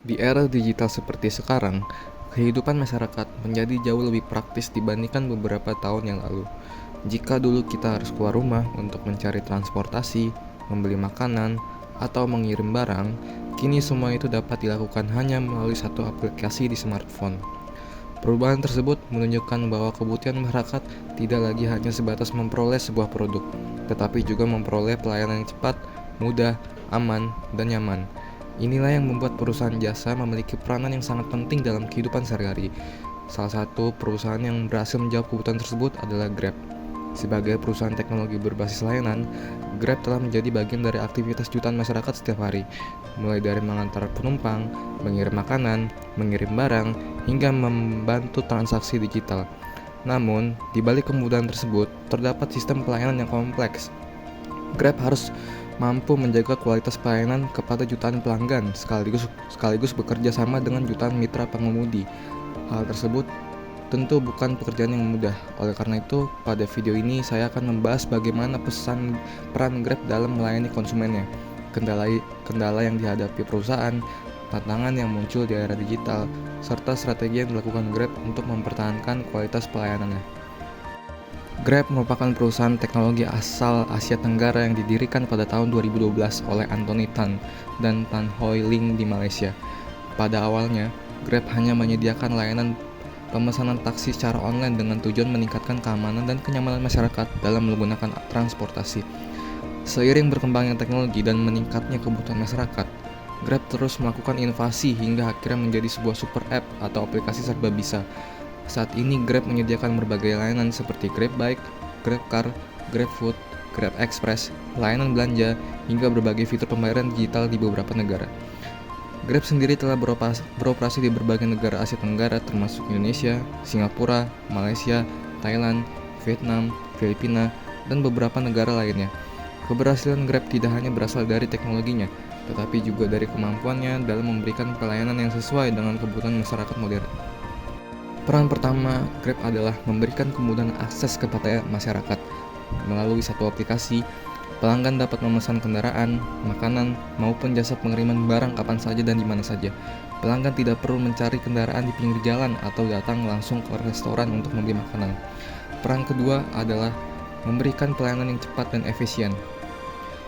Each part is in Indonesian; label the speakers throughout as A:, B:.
A: Di era digital seperti sekarang, kehidupan masyarakat menjadi jauh lebih praktis dibandingkan beberapa tahun yang lalu. Jika dulu kita harus keluar rumah untuk mencari transportasi, membeli makanan, atau mengirim barang, kini semua itu dapat dilakukan hanya melalui satu aplikasi di smartphone. Perubahan tersebut menunjukkan bahwa kebutuhan masyarakat tidak lagi hanya sebatas memperoleh sebuah produk, tetapi juga memperoleh pelayanan yang cepat, mudah, aman, dan nyaman. Inilah yang membuat perusahaan jasa memiliki peranan yang sangat penting dalam kehidupan sehari-hari. Salah satu perusahaan yang berhasil menjawab kebutuhan tersebut adalah Grab. Sebagai perusahaan teknologi berbasis layanan, Grab telah menjadi bagian dari aktivitas jutaan masyarakat setiap hari, mulai dari mengantar penumpang, mengirim makanan, mengirim barang, hingga membantu transaksi digital. Namun, di balik kemudahan tersebut, terdapat sistem pelayanan yang kompleks. Grab harus mampu menjaga kualitas pelayanan kepada jutaan pelanggan sekaligus bekerja sama dengan jutaan mitra pengemudi. Hal tersebut tentu bukan pekerjaan yang mudah. Oleh karena itu, pada video ini saya akan membahas bagaimana peran Grab dalam melayani konsumennya, kendala yang dihadapi perusahaan, tantangan yang muncul di era digital, serta strategi yang dilakukan Grab untuk mempertahankan kualitas pelayanannya. Grab merupakan perusahaan teknologi asal Asia Tenggara yang didirikan pada tahun 2012 oleh Anthony Tan dan Tan Hoi Ling di Malaysia. Pada awalnya, Grab hanya menyediakan layanan pemesanan taksi secara online dengan tujuan meningkatkan keamanan dan kenyamanan masyarakat dalam menggunakan transportasi. Seiring berkembangnya teknologi dan meningkatnya kebutuhan masyarakat, Grab terus melakukan inovasi hingga akhirnya menjadi sebuah super app atau aplikasi serba bisa. Saat ini Grab menyediakan berbagai layanan seperti GrabBike, GrabCar, GrabFood, GrabExpress, layanan belanja, hingga berbagai fitur pembayaran digital di beberapa negara. Grab sendiri telah beroperasi di berbagai negara Asia Tenggara termasuk Indonesia, Singapura, Malaysia, Thailand, Vietnam, Filipina, dan beberapa negara lainnya. Keberhasilan Grab tidak hanya berasal dari teknologinya, tetapi juga dari kemampuannya dalam memberikan pelayanan yang sesuai dengan kebutuhan masyarakat modern. Peran pertama Grab adalah memberikan kemudahan akses kepada masyarakat. Melalui satu aplikasi, pelanggan dapat memesan kendaraan, makanan, maupun jasa pengiriman barang kapan saja dan di mana saja. Pelanggan tidak perlu mencari kendaraan di pinggir jalan atau datang langsung ke restoran untuk membeli makanan. Peran kedua adalah memberikan pelayanan yang cepat dan efisien.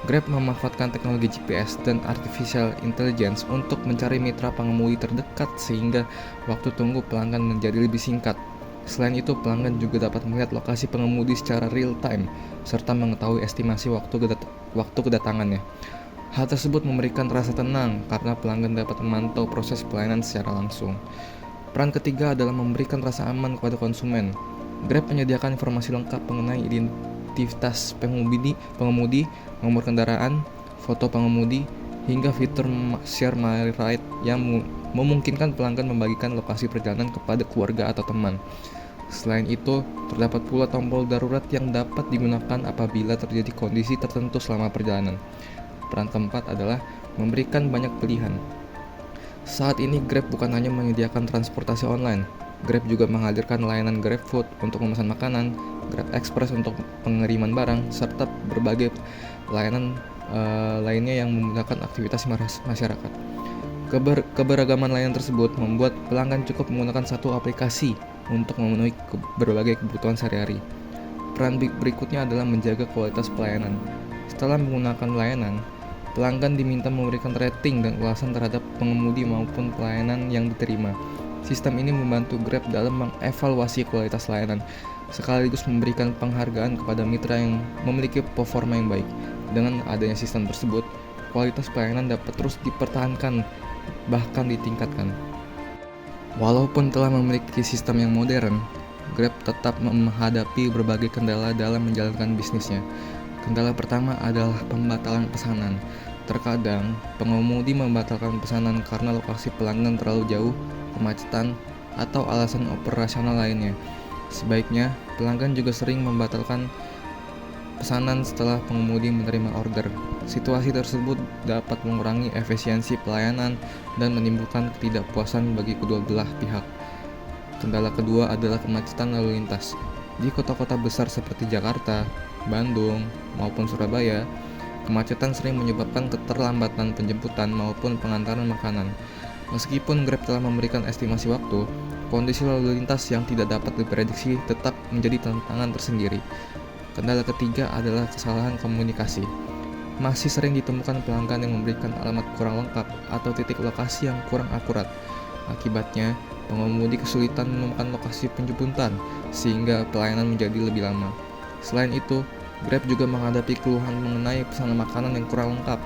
A: Grab memanfaatkan teknologi GPS dan artificial intelligence untuk mencari mitra pengemudi terdekat sehingga waktu tunggu pelanggan menjadi lebih singkat. Selain itu, pelanggan juga dapat melihat lokasi pengemudi secara real time serta mengetahui estimasi waktu kedatangannya. Hal tersebut memberikan rasa tenang karena pelanggan dapat memantau proses pelayanan secara langsung. Peran ketiga adalah memberikan rasa aman kepada konsumen. Grab menyediakan informasi lengkap mengenai identitas pengemudi, nomor kendaraan, foto pengemudi, hingga fitur share my ride yang memungkinkan pelanggan membagikan lokasi perjalanan kepada keluarga atau teman. Selain itu, terdapat pula tombol darurat yang dapat digunakan apabila terjadi kondisi tertentu selama perjalanan. Peran keempat adalah memberikan banyak pilihan. Saat ini Grab bukan hanya menyediakan transportasi online, Grab juga menghadirkan layanan GrabFood untuk memesan makanan, GrabExpress untuk pengiriman barang, serta berbagai layanan lainnya yang memudahkan aktivitas masyarakat. Keberagaman layanan tersebut membuat pelanggan cukup menggunakan satu aplikasi untuk memenuhi berbagai kebutuhan sehari-hari. Peran berikutnya adalah menjaga kualitas pelayanan. Setelah menggunakan layanan, pelanggan diminta memberikan rating dan ulasan terhadap pengemudi maupun pelayanan yang diterima. Sistem ini membantu Grab dalam mengevaluasi kualitas layanan, sekaligus memberikan penghargaan kepada mitra yang memiliki performa yang baik. Dengan adanya sistem tersebut, kualitas pelayanan dapat terus dipertahankan, bahkan ditingkatkan. Walaupun telah memiliki sistem yang modern, Grab tetap menghadapi berbagai kendala dalam menjalankan bisnisnya. Kendala pertama adalah pembatalan pesanan. Terkadang, pengemudi membatalkan pesanan karena lokasi pelanggan terlalu jauh, kemacetan, atau alasan operasional lainnya. Sebaiknya, pelanggan juga sering membatalkan pesanan setelah pengemudi menerima order. Situasi tersebut dapat mengurangi efisiensi pelayanan dan menimbulkan ketidakpuasan bagi kedua belah pihak. Kendala kedua adalah kemacetan lalu lintas. Di kota-kota besar seperti Jakarta, Bandung, maupun Surabaya, kemacetan sering menyebabkan keterlambatan penjemputan maupun pengantaran makanan. Meskipun Grab telah memberikan estimasi waktu, kondisi lalu lintas yang tidak dapat diprediksi tetap menjadi tantangan tersendiri. Kendala ketiga adalah kesalahan komunikasi. Masih sering ditemukan pelanggan yang memberikan alamat kurang lengkap atau titik lokasi yang kurang akurat. Akibatnya, pengemudi kesulitan menemukan lokasi penjemputan sehingga pelayanan menjadi lebih lama. Selain itu, Grab juga menghadapi keluhan mengenai pesanan makanan yang kurang lengkap,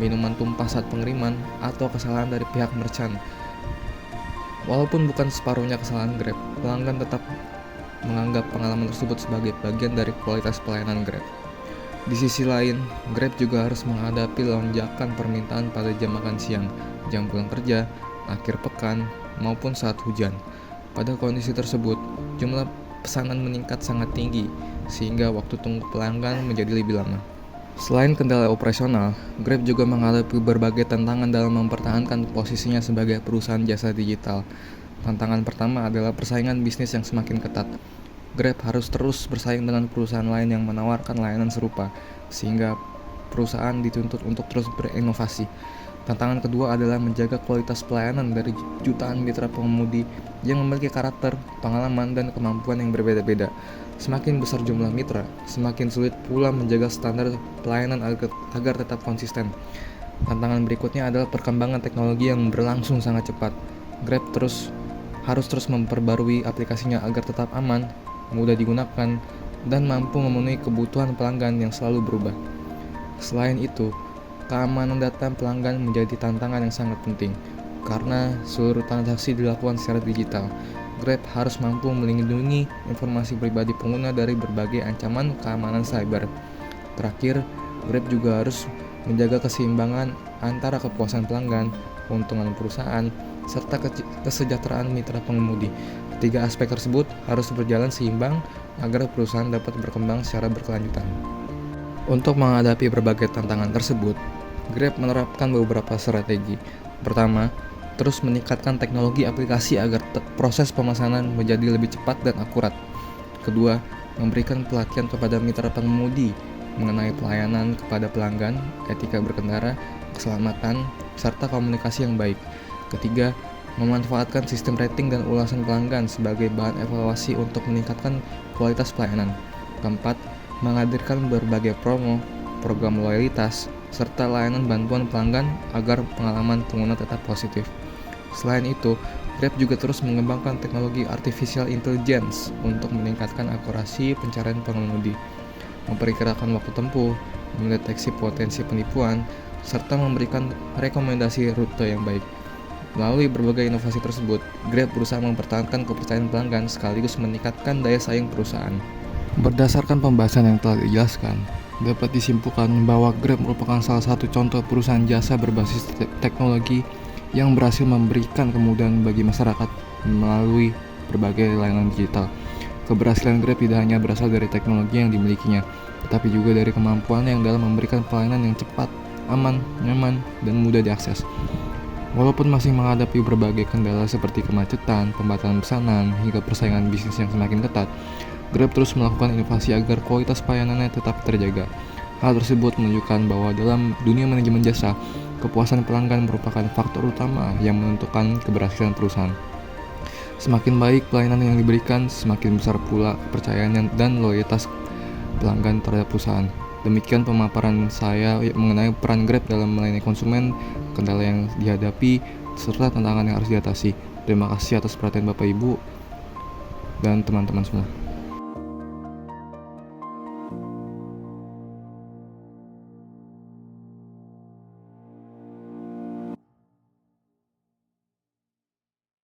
A: minuman tumpah saat pengiriman, atau kesalahan dari pihak merchant. Walaupun bukan separuhnya kesalahan Grab, pelanggan tetap menganggap pengalaman tersebut sebagai bagian dari kualitas pelayanan Grab. Di sisi lain, Grab juga harus menghadapi lonjakan permintaan pada jam makan siang, jam pulang kerja, akhir pekan, maupun saat hujan. Pada kondisi tersebut, jumlah pesanan meningkat sangat tinggi, sehingga waktu tunggu pelanggan menjadi lebih lama. Selain kendala operasional, Grab juga menghadapi berbagai tantangan dalam mempertahankan posisinya sebagai perusahaan jasa digital. Tantangan pertama adalah persaingan bisnis yang semakin ketat. Grab harus terus bersaing dengan perusahaan lain yang menawarkan layanan serupa, sehingga perusahaan dituntut untuk terus berinovasi. Tantangan kedua adalah menjaga kualitas pelayanan dari jutaan mitra pengemudi yang memiliki karakter, pengalaman, dan kemampuan yang berbeda-beda. Semakin besar jumlah mitra, semakin sulit pula menjaga standar pelayanan agar tetap konsisten. Tantangan berikutnya adalah perkembangan teknologi yang berlangsung sangat cepat. Grab harus terus memperbarui aplikasinya agar tetap aman, mudah digunakan, dan mampu memenuhi kebutuhan pelanggan yang selalu berubah. Selain itu, keamanan data pelanggan menjadi tantangan yang sangat penting, karena seluruh transaksi dilakukan secara digital. Grab harus mampu melindungi informasi pribadi pengguna dari berbagai ancaman keamanan cyber. Terakhir, Grab juga harus menjaga keseimbangan antara kepuasan pelanggan, keuntungan perusahaan, serta kesejahteraan mitra pengemudi. Ketiga aspek tersebut harus berjalan seimbang agar perusahaan dapat berkembang secara berkelanjutan. Untuk menghadapi berbagai tantangan tersebut, Grab menerapkan beberapa strategi. Pertama, terus meningkatkan teknologi aplikasi agar proses pemesanan menjadi lebih cepat dan akurat. Kedua, memberikan pelatihan kepada mitra pengemudi mengenai pelayanan kepada pelanggan, etika berkendara, keselamatan, serta komunikasi yang baik. Ketiga, memanfaatkan sistem rating dan ulasan pelanggan sebagai bahan evaluasi untuk meningkatkan kualitas pelayanan. Keempat, menghadirkan berbagai promo, program loyalitas, serta layanan bantuan pelanggan agar pengalaman pengguna tetap positif. Selain itu, Grab juga terus mengembangkan teknologi artificial intelligence untuk meningkatkan akurasi pencarian pengemudi, memperkirakan waktu tempuh, mendeteksi potensi penipuan, serta memberikan rekomendasi rute yang baik. Melalui berbagai inovasi tersebut, Grab berusaha mempertahankan kepercayaan pelanggan sekaligus meningkatkan daya saing perusahaan. Berdasarkan pembahasan yang telah dijelaskan, dapat disimpulkan bahwa Grab merupakan salah satu contoh perusahaan jasa berbasis teknologi yang berhasil memberikan kemudahan bagi masyarakat melalui berbagai layanan digital. Keberhasilan Grab tidak hanya berasal dari teknologi yang dimilikinya, tetapi juga dari kemampuannya yang dalam memberikan pelayanan yang cepat, aman, nyaman, dan mudah diakses. Walaupun masih menghadapi berbagai kendala seperti kemacetan, pembatalan pesanan, hingga persaingan bisnis yang semakin ketat, Grab terus melakukan inovasi agar kualitas pelayanannya tetap terjaga. Hal tersebut menunjukkan bahwa dalam dunia manajemen jasa, kepuasan pelanggan merupakan faktor utama yang menentukan keberhasilan perusahaan. Semakin baik pelayanan yang diberikan, semakin besar pula kepercayaan dan loyalitas pelanggan terhadap perusahaan. Demikian pemaparan saya mengenai peran Grab dalam melayani konsumen, kendala yang dihadapi, serta tantangan yang harus diatasi. Terima kasih atas perhatian Bapak Ibu dan teman-teman semua.